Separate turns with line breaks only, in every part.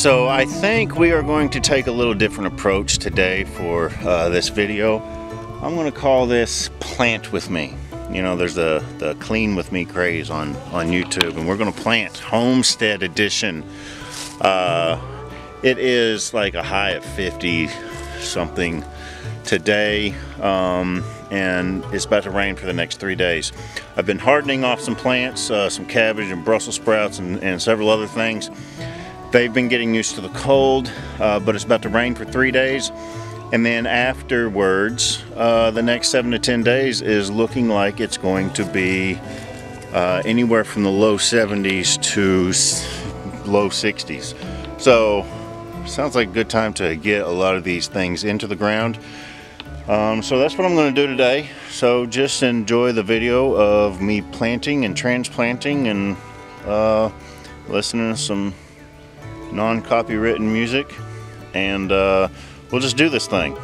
So I think we are going to take a little different approach today for this video. I'm going to call this Plant With Me. You know, there's the Clean With Me craze on YouTube, and we're going to plant Homestead Edition. It is like a high of 50 something today, and it's about to rain for the next 3 days. I've been hardening off some plants, some cabbage and Brussels sprouts and several other things. They've been getting used to the cold, but it's about to rain for 3 days. And then afterwards, the next 7 to 10 days is looking like it's going to be anywhere from the low 70s to low 60s. So, sounds like a good time to get a lot of these things into the ground. So that's what I'm going to do today. So just enjoy the video of me planting and transplanting and listening to some non-copywritten music, and we'll just do this thing.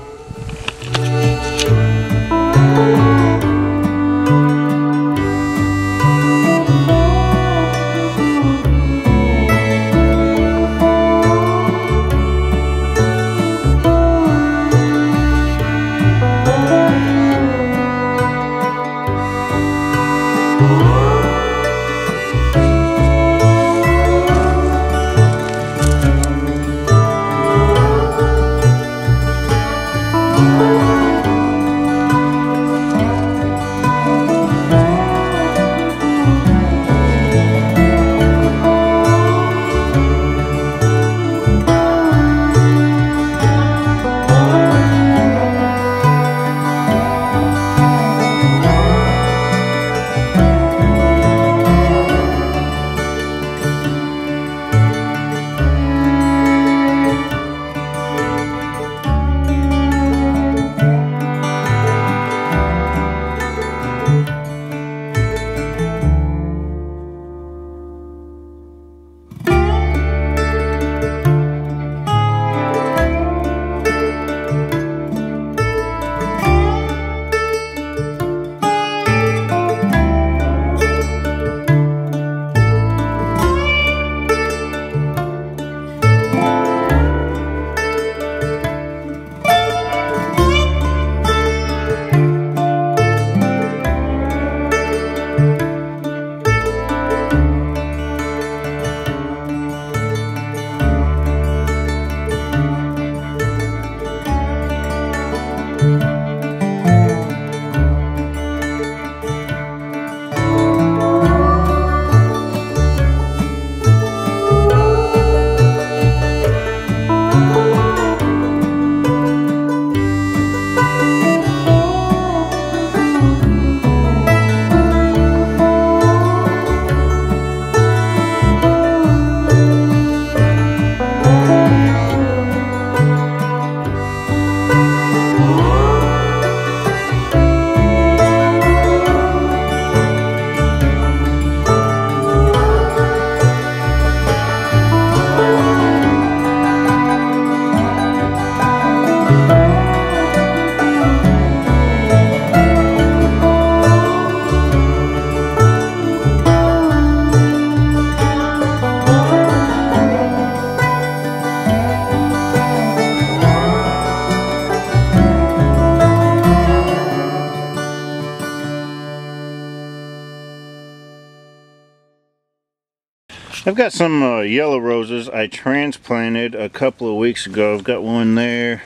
I've got some yellow roses I transplanted a couple of weeks ago. I've got one there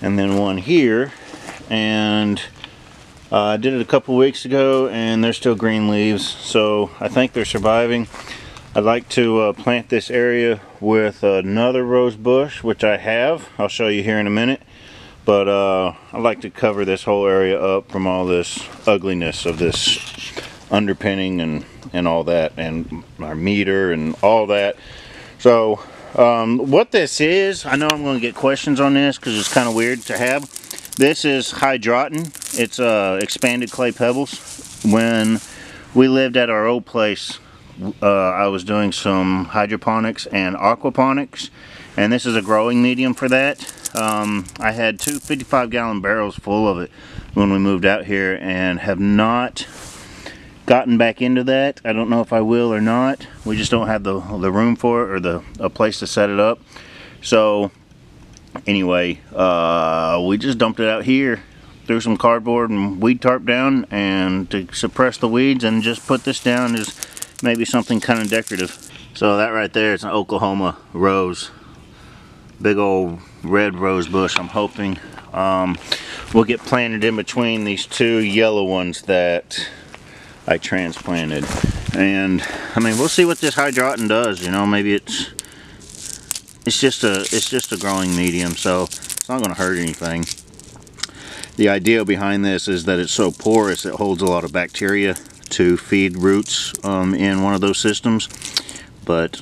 and then one here, and I did it a couple of weeks ago and they're still green leaves, so I think they're surviving. I'd like to plant this area with another rose bush, which I have. I'll show you here in a minute, but I'd like to cover this whole area up from all this ugliness of this underpinning and all that, and our meter and all that. So what this is, I know I'm going to get questions on this because it's kind of weird to have. This is hydroton. It's expanded clay pebbles. When we lived at our old place, I was doing some hydroponics and aquaponics, and this is a growing medium for that. I had two 55-gallon barrels full of it when we moved out here, and have not gotten back into that. I don't know if I will or not. We just don't have the room for it, or a place to set it up. So anyway, we just dumped it out here, threw some cardboard and weed tarp down, and to suppress the weeds, and just put this down as maybe something kind of decorative. So that right there is an Oklahoma rose, big old red rose bush. I'm hoping will get planted in between these two yellow ones that I transplanted. And I mean, we'll see what this hydroton does. You know, maybe it's just a growing medium, so it's not going to hurt anything. The idea behind this is that it's so porous, it holds a lot of bacteria to feed roots in one of those systems. But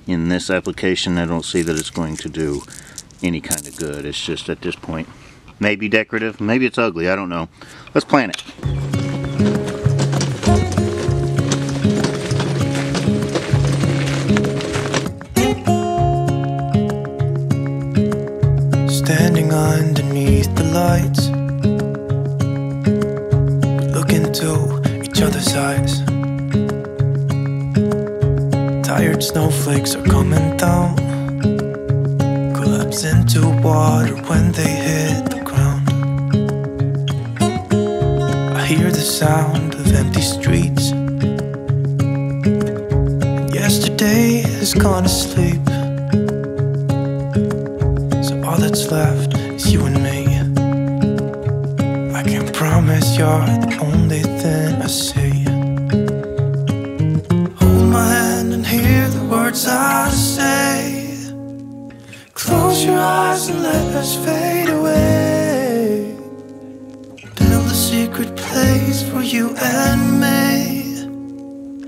in this application, I don't see that it's going to do any kind of good. It's just, at this point, maybe decorative, maybe it's ugly, I don't know. Let's plant it.
Standing underneath the lights, we look into each other's eyes. Tired snowflakes are coming down, collapse into water when they hit the ground. I hear the sound of empty streets, and yesterday has gone to sleep. So all that's left is you and me. I can promise you're the only thing I see. Hold my hand and hear the words I say. Close your eyes and let us fade away. Build a secret place for you and me,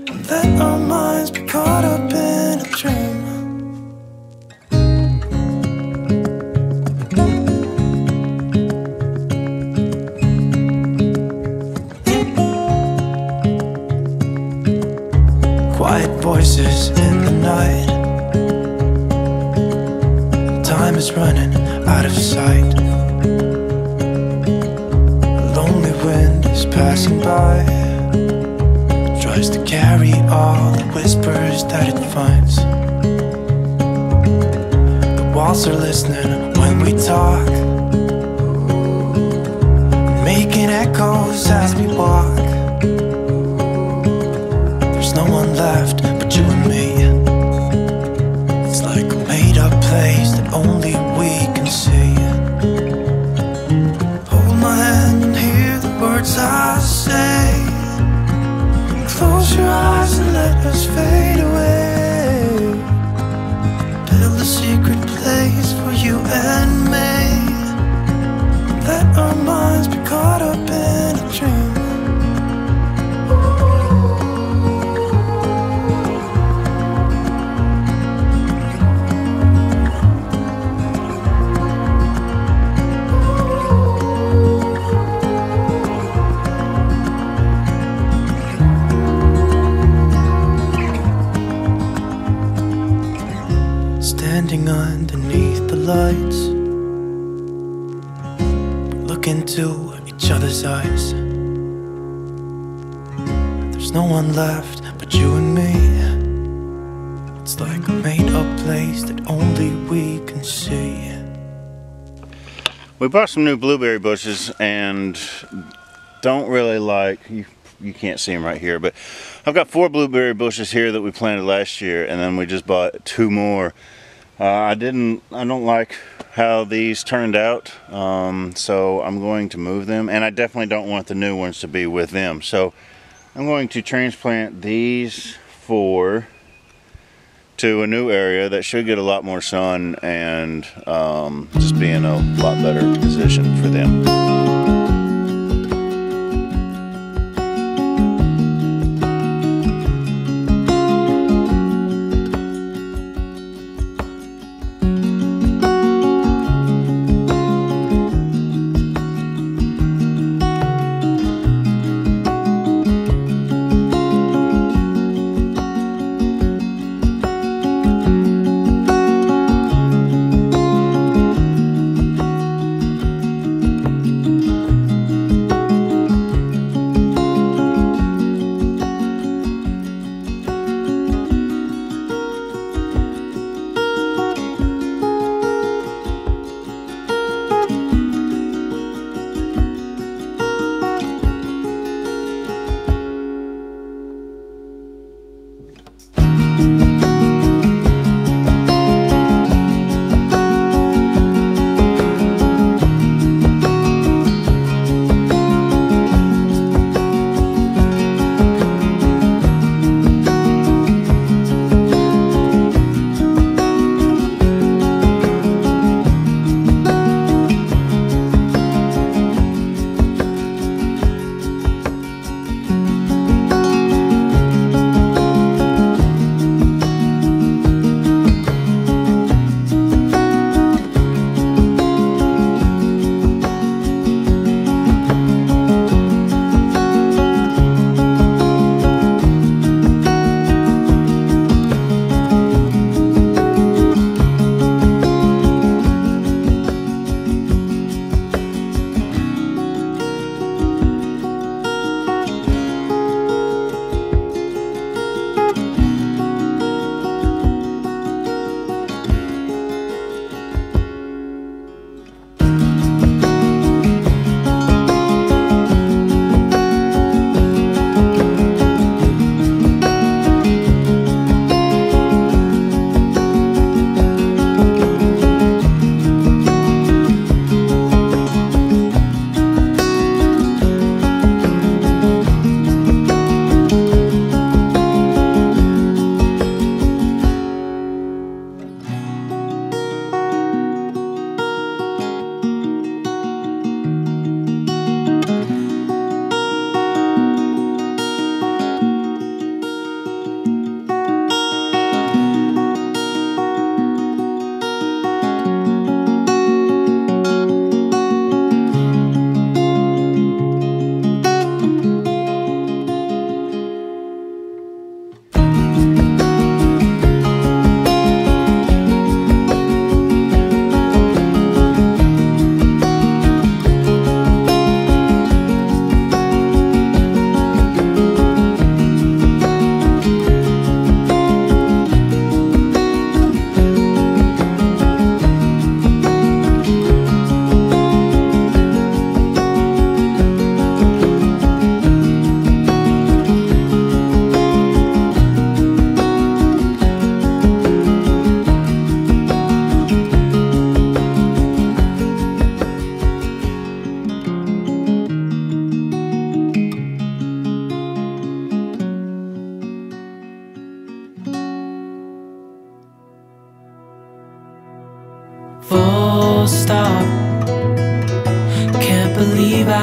and let our minds be caught up in a dream. Quiet voices in the night, and time is running out of sight. A lonely wind is passing by, tries to carry all the whispers that it finds. The walls are listening when we talk, making echoes as we walk. There's no one left but you and me. It's like a made-up place that only we can see. Hold my hand and hear the words I say. Close your eyes and let us fade away. Build a secret place for you and me. Let our minds be caught up in a dream. Standing underneath the lights, look into each other's eyes. There's no one left but you and me. It's like a made-up place that only we can see.
We bought some new blueberry bushes, and don't really like, you can't see them right here, but I've got 4 blueberry bushes here that we planted last year, and then we just bought 2 more. I don't like how these turned out, so I'm going to move them, and I definitely don't want the new ones to be with them. So I'm going to transplant these 4 to a new area that should get a lot more sun and just be in a lot better position for them.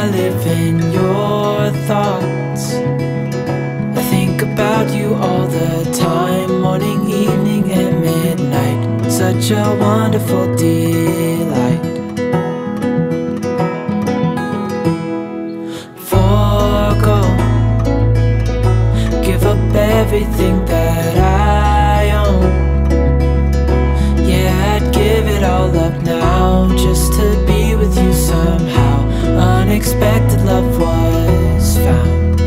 I live in your thoughts. I think about you all the time, morning, evening, and midnight. Such a wonderful delight. Forgo, give up everything that I own. Yeah, I'd give it all up now, just to be with you somehow. Unexpected love was found.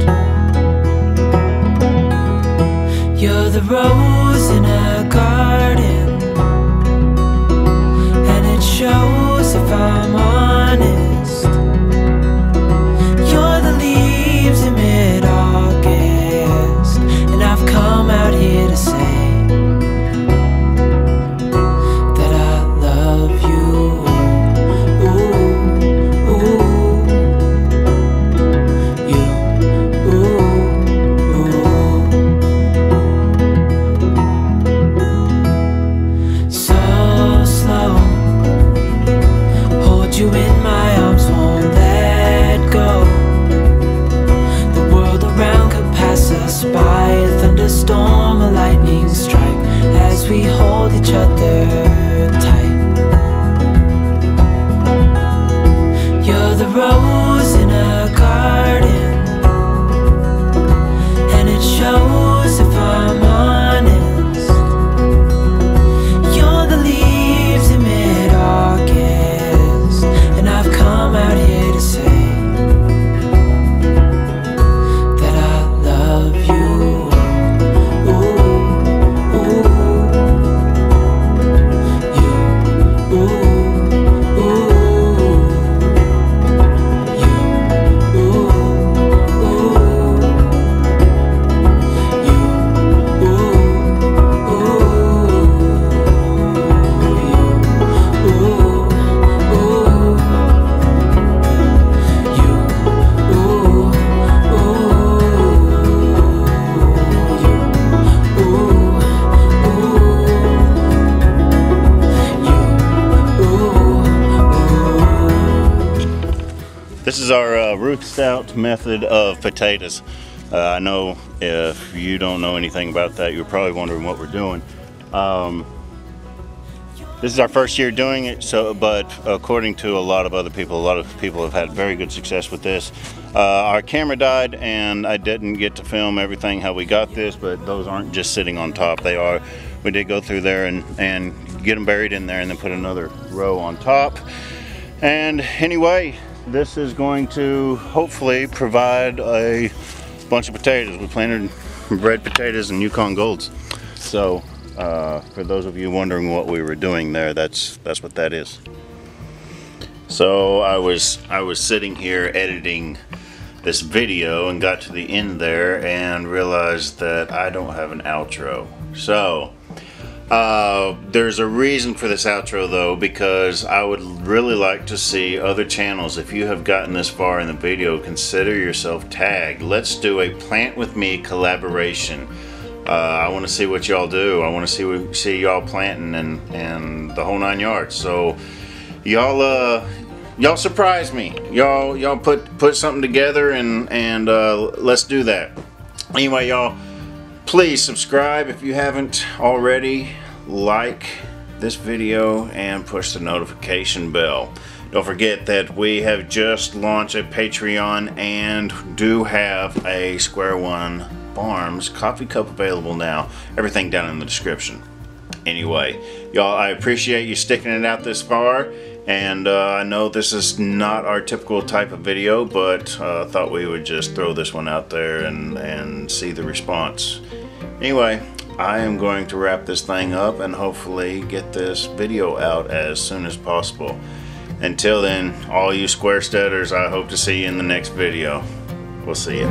You're the rose in a garden, and it shows if I'm honest. You're the leaves in mid-August, and I've come out here to say that I love you. You in my arms, won't let go. The world around could pass us by, a thunderstorm, a lightning strike, as we hold each other tight. You're the rose in a garden, and it shows if I'm honest. You're the leaves in mid-August, and I've come out here to say that I love you. Ooh, ooh, you, ooh, ooh, you, ooh, ooh, you, ooh,
This is our root stout method of potatoes. I know if you don't know anything about that, you're probably wondering what we're doing. This is our first year doing it, but according to a lot of people have had very good success with this. Our camera died and I didn't get to film everything how we got this, but those aren't just sitting on top. We did go through there and get them buried in there and then put another row on top. And anyway, this is going to hopefully provide a bunch of potatoes. We planted red potatoes and Yukon Golds. So for those of you wondering what we were doing there, that's what that is. So I was sitting here editing this video and got to the end there and realized that I don't have an outro. So there's a reason for this outro though, because I would really like to see other channels. If you have gotten this far in the video, consider yourself tagged. Let's do a Plant With Me collaboration. I want to see what y'all do. I want to see y'all planting and the whole 9 yards. So y'all surprise me. Y'all put something together and let's do that. Anyway, y'all, please subscribe if you haven't already, like this video, and push the notification bell. Don't forget that we have just launched a Patreon and do have a Square One Farms coffee cup available now. Everything down in the description. Anyway, y'all, I appreciate you sticking it out this far. And I know this is not our typical type of video, but thought we would just throw this one out there and see the response. Anyway, I am going to wrap this thing up and hopefully get this video out as soon as possible. Until then, all you square steaders, I hope to see you in the next video. We'll see you.